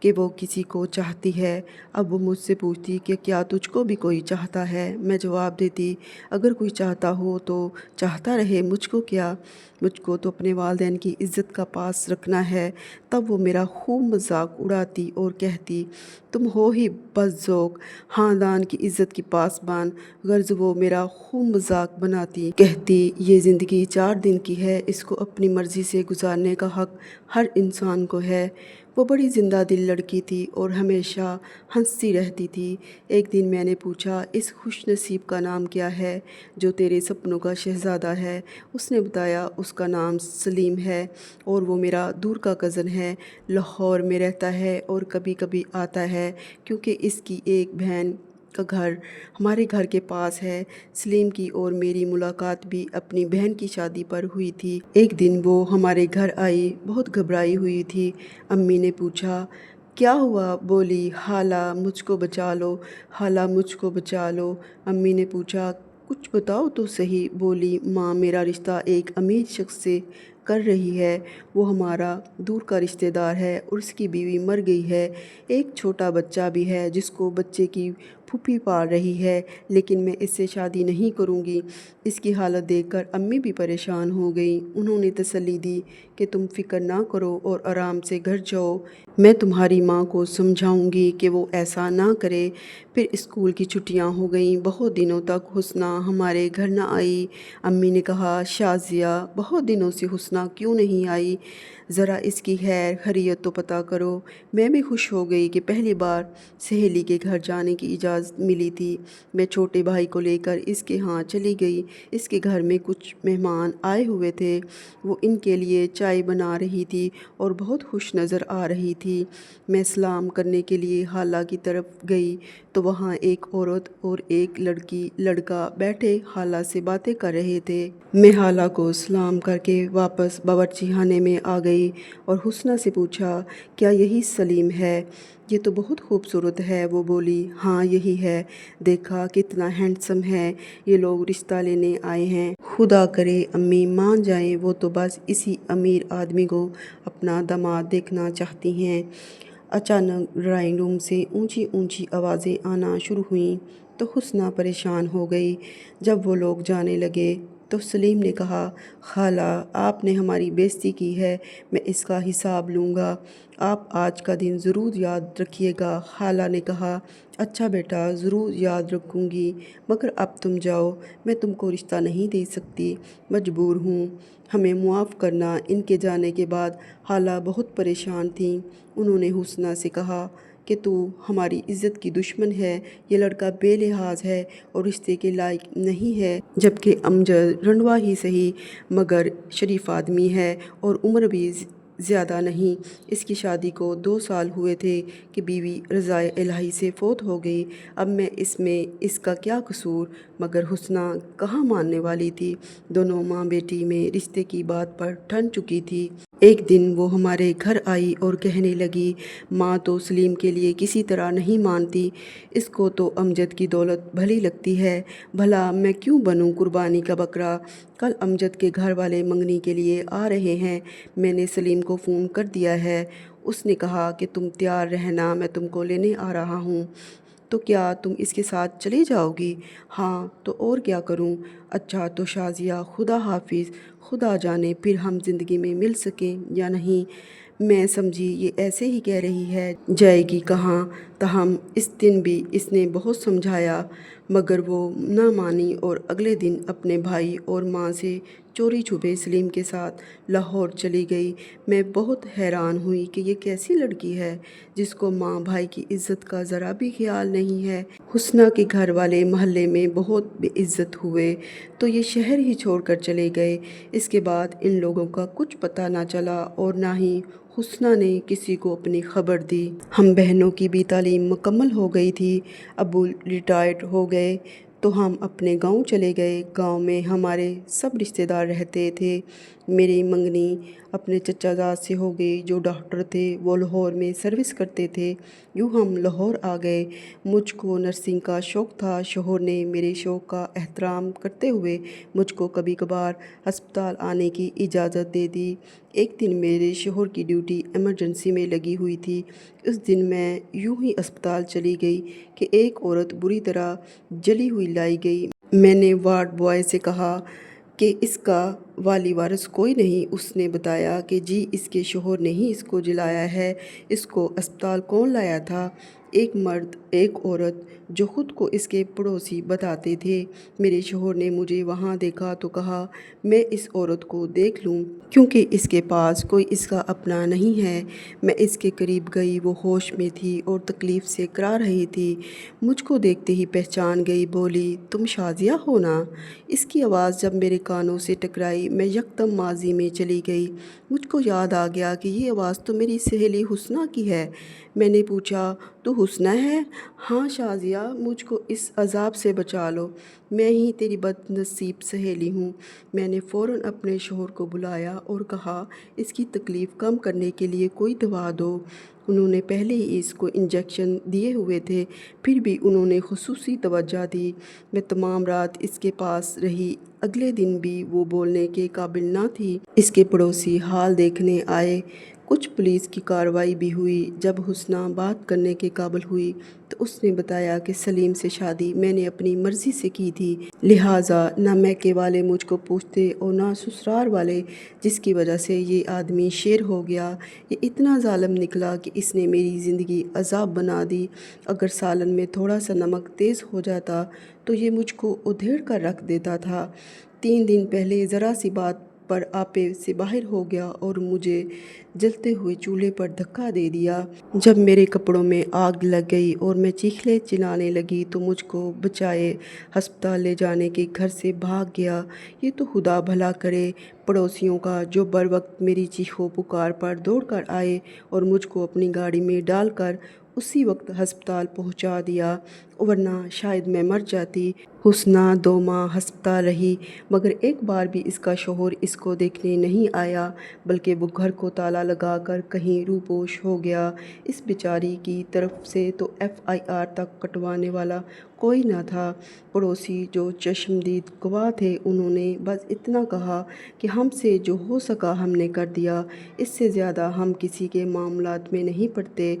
کہ وہ کسی کو چاہتی ہے۔ اب وہ مجھ سے پوچھتی کہ کیا تجھ کو بھی کوئی چاہتا ہے؟ میں جواب دیتی اگر کوئی چاہتا ہو تو چاہتا رہے، مجھ کو کیا، مجھ کو تو اپنے والدین کی عزت کا پاس رکھنا ہے۔ تب وہ میرا خوب مذاق اڑاتی اور کہتی تم ہو ہی بد ذوق، خاندان کی عزت کی پاسبان۔ غرض وہ میرا خوب مذاق بناتی، کہتی یہ زندگی 4 دن کی ہے، اس کو اپنی مرضی سے گزارنے کا حق ہر انسان کو ہے۔ وہ بڑی زندہ دل لڑکی تھی اور ہمیشہ ہنستی رہتی تھی۔ ایک دن میں نے پوچھا اس خوش نصیب کا نام کیا ہے جو تیرے سپنوں کا شہزادہ ہے؟ اس نے بتایا اس کا نام سلیم ہے اور وہ میرا دور کا کزن ہے، لاہور میں رہتا ہے اور کبھی کبھی آتا ہے کیونکہ اس کی ایک بہن کا گھر ہمارے گھر کے پاس ہے۔ سلیم کی اور میری ملاقات بھی اپنی بہن کی شادی پر ہوئی تھی۔ ایک دن وہ ہمارے گھر آئی، بہت گھبرائی ہوئی تھی۔ امی نے پوچھا کیا ہوا؟ بولی خالہ مجھ کو بچا لو، خالہ مجھ کو بچا لو۔ امی نے پوچھا کچھ بتاؤ تو صحیح۔ بولی ماں میرا رشتہ ایک امیر شخص سے کر رہی ہے، وہ ہمارا دور کا رشتہ دار ہے اور اس کی بیوی مر گئی ہے، ایک چھوٹا بچہ بھی ہے جس کو بچے کی پھوپھی پال رہی ہے، لیکن میں اس سے شادی نہیں کروں گی۔ اس کی حالت دیکھ کر امی بھی پریشان ہو گئیں۔ انہوں نے تسلی دی کہ تم فکر نہ کرو اور آرام سے گھر جاؤ، میں تمہاری ماں کو سمجھاؤں گی کہ وہ ایسا نہ کرے۔ پھر اسکول کی چھٹیاں ہو گئیں، بہت دنوں تک حسنہ ہمارے گھر نہ آئی۔ امی نے کہا شازیہ بہت دنوں سے حسنہ کیوں نہیں آئی، ذرا اس کی خیر خیریت تو پتہ کرو۔ میں بھی خوش ہو گئی کہ پہلی بار سہیلی کے گھر جانے کی اجازت ملی تھی۔ میں چھوٹے بھائی کو لے کر اس کے ہاں چلی گئی۔ اس کے گھر میں کچھ مہمان آئے ہوئے تھے، وہ ان کے لیے چائے بنا رہی تھی اور بہت خوش نظر آ رہی تھی۔ میں سلام کرنے کے لیے خالہ کی طرف گئی تو وہاں ایک عورت اور ایک لڑکا بیٹھے خالہ سے باتیں کر رہے تھے۔ میں خالہ کو سلام کر کے واپس باورچی خانے میں آ گئی اور حسنہ سے پوچھا کیا یہی سلیم ہے؟ یہ تو بہت خوبصورت ہے۔ وہ بولی ہاں یہی ہے، دیکھا کتنا ہینڈسم ہے، یہ لوگ رشتہ لینے آئے ہیں، خدا کرے امی مان جائیں، وہ تو بس اسی امیر آدمی کو اپنا داماد دیکھنا چاہتی ہیں۔ اچانک ڈرائنگ روم سے اونچی اونچی آوازیں آنا شروع ہوئیں تو حسنہ پریشان ہو گئی۔ جب وہ لوگ جانے لگے تو سلیم نے کہا خالہ آپ نے ہماری بے عزتی کی ہے، میں اس کا حساب لوں گا، آپ آج کا دن ضرور یاد رکھیے گا۔ خالہ نے کہا اچھا بیٹا ضرور یاد رکھوں گی، مگر اب تم جاؤ، میں تم کو رشتہ نہیں دے سکتی، مجبور ہوں، ہمیں معاف کرنا۔ ان کے جانے کے بعد خالہ بہت پریشان تھیں۔ انہوں نے حسنہ سے کہا کہ تو ہماری عزت کی دشمن ہے، یہ لڑکا بے لحاظ ہے اور رشتے کے لائق نہیں ہے، جبکہ امجد رنڈوا ہی صحیح مگر شریف آدمی ہے اور عمر بھی زیادہ نہیں، اس کی شادی کو 2 سال ہوئے تھے کہ بیوی رضائے الہی سے فوت ہو گئی، اب میں اس کا کیا قصور؟ مگر حسنہ کہاں ماننے والی تھی، دونوں ماں بیٹی میں رشتے کی بات پر ٹھن چکی تھی۔ ایک دن وہ ہمارے گھر آئی اور کہنے لگی ماں تو سلیم کے لیے کسی طرح نہیں مانتی، اس کو تو امجد کی دولت بھلی لگتی ہے، بھلا میں کیوں بنوں قربانی کا بکرا؟ کل امجد کے گھر والے منگنی کے لیے آ رہے ہیں، میں نے سلیم کو فون کر دیا ہے، اس نے کہا کہ تم تیار رہنا، میں تم کو لینے آ رہا ہوں، تو کیا تم اس کے ساتھ چلی جاؤ گی؟ ہاں تو اور کیا کروں؟ اچھا تو شازیہ خدا حافظ، خدا جانے پھر ہم زندگی میں مل سکیں یا نہیں۔ میں سمجھی یہ ایسے ہی کہہ رہی ہے، جائے گی کہاں؟ تاہم اس دن بھی اس نے بہت سمجھایا مگر وہ نہ مانی اور اگلے دن اپنے بھائی اور ماں سے چوری چھپے سلیم کے ساتھ لاہور چلی گئی۔ میں بہت حیران ہوئی کہ یہ کیسی لڑکی ہے جس کو ماں بھائی کی عزت کا ذرا بھی خیال نہیں ہے۔ حسنہ کے گھر والے محلے میں بہت بے عزت ہوئے تو یہ شہر ہی چھوڑ کر چلے گئے۔ اس کے بعد ان لوگوں کا کچھ پتہ نہ چلا اور نہ ہی حسنہ نے کسی کو اپنی خبر دی۔ ہم بہنوں کی بھی تعلیم مکمل ہو گئی تھی، ابو ریٹائرڈ ہو گئے تو ہم اپنے گاؤں چلے گئے۔ گاؤں میں ہمارے سب رشتہ دار رہتے تھے، میری منگنی اپنے چچا زاد سے ہو گئی جو ڈاکٹر تھے، وہ لاہور میں سروس کرتے تھے۔ یوں ہم لاہور آ گئے۔ مجھ کو نرسنگ کا شوق تھا۔ شوہر نے میرے شوق کا احترام کرتے ہوئے مجھ کو کبھی کبھار ہسپتال آنے کی اجازت دے دی۔ ایک دن میرے شوہر کی ڈیوٹی ایمرجنسی میں لگی ہوئی تھی۔ اس دن میں یوں ہی اسپتال چلی گئی کہ ایک عورت بری طرح جلی ہوئی لائی گئی۔ میں نے وارڈ بوائے سے کہا کہ اس کا والی وارث کوئی نہیں۔ اس نے بتایا کہ جی اس کے شوہر نے ہی اس کو جلایا ہے۔ اس کو اسپتال کون لایا تھا؟ ایک مرد، ایک عورت، جو خود کو اس کے پڑوسی بتاتے تھے۔ میرے شوہر نے مجھے وہاں دیکھا تو کہا میں اس عورت کو دیکھ لوں کیونکہ اس کے پاس کوئی اس کا اپنا نہیں ہے۔ میں اس کے قریب گئی۔ وہ ہوش میں تھی اور تکلیف سے کرا رہی تھی۔ مجھ کو دیکھتے ہی پہچان گئی، بولی تم شازیہ ہو نا؟ اس کی آواز جب میرے کانوں سے ٹکرائی میں یکدم ماضی میں چلی گئی۔ مجھ کو یاد آ گیا کہ یہ آواز تو میری سہیلی حسنہ کی ہے۔ میں نے پوچھا تو حسنہ ہے؟ ہاں شازیہ، مجھ کو اس عذاب سے بچا لو، میں ہی تیری بد نصیب سہیلی ہوں۔ میں نے فوراً اپنے شوہر کو بلایا اور کہا اس کی تکلیف کم کرنے کے لیے کوئی دوا دو۔ انہوں نے پہلے ہی اس کو انجیکشن دیے ہوئے تھے، پھر بھی انہوں نے خصوصی توجہ دی۔ میں تمام رات اس کے پاس رہی۔ اگلے دن بھی وہ بولنے کے قابل نہ تھی۔ اس کے پڑوسی حال دیکھنے آئے۔ کچھ پولیس کی کارروائی بھی ہوئی۔ جب حسنہ بات کرنے کے قابل ہوئی تو اس نے بتایا کہ سلیم سے شادی میں نے اپنی مرضی سے کی تھی، لہٰذا نہ میکے والے مجھ کو پوچھتے اور نہ سسرال والے، جس کی وجہ سے یہ آدمی شیر ہو گیا۔ یہ اتنا ظالم نکلا کہ اس نے میری زندگی عذاب بنا دی۔ اگر سالن میں تھوڑا سا نمک تیز ہو جاتا تو یہ مجھ کو ادھیڑ کر رکھ دیتا تھا۔ 3 دن پہلے ذرا سی بات پر آپے سے باہر ہو گیا اور مجھے جلتے ہوئے چولہے پر دھکا دے دیا۔ جب میرے کپڑوں میں آگ لگ گئی اور میں چیخنے چلانے لگی تو مجھ کو بچائے ہسپتال لے جانے کے گھر سے بھاگ گیا۔ یہ تو خدا بھلا کرے پڑوسیوں کا، جو بروقت میری چیخو پکار پر دوڑ کر آئے اور مجھ کو اپنی گاڑی میں ڈال کر اسی وقت ہسپتال پہنچا دیا، ورنہ شاید میں مر جاتی۔ حسنہ 2 ماہ ہسپتال رہی، مگر ایک بار بھی اس کا شوہر اس کو دیکھنے نہیں آیا، بلکہ وہ گھر کو تالا لگا کر کہیں روپوش ہو گیا۔ اس بیچاری کی طرف سے تو FIR تک کٹوانے والا کوئی نہ تھا۔ پڑوسی جو چشمدید گواہ تھے انہوں نے بس اتنا کہا کہ ہم سے جو ہو سکا ہم نے کر دیا، اس سے زیادہ ہم کسی کے معاملات میں نہیں پڑتے۔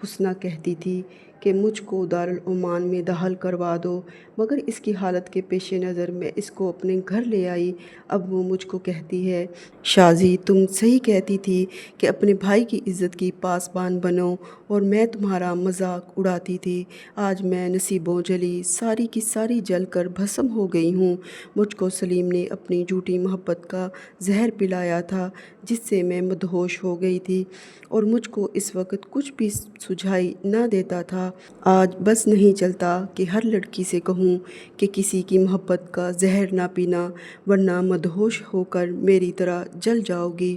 حسنہ کہتی تھی کہ مجھ کو دارالعمان میں داخل کروا دو، مگر اس کی حالت کے پیش نظر میں اس کو اپنے گھر لے آئی۔ اب وہ مجھ کو کہتی ہے شازی تم صحیح کہتی تھی کہ اپنے بھائی کی عزت کی پاسبان بنو، اور میں تمہارا مذاق اڑاتی تھی۔ آج میں نصیبوں جلی، ساری کی ساری جل کر بھسم ہو گئی ہوں۔ مجھ کو سلیم نے اپنی جھوٹی محبت کا زہر پلایا تھا جس سے میں مدہوش ہو گئی تھی، اور مجھ کو اس وقت کچھ بھی سجھائی نہ دیتا تھا۔ آج بس نہیں چلتا کہ ہر لڑکی سے کہوں کہ کسی کی محبت کا زہر نہ پینا، ورنہ مدہوش ہو کر میری طرح جل جاؤ گی۔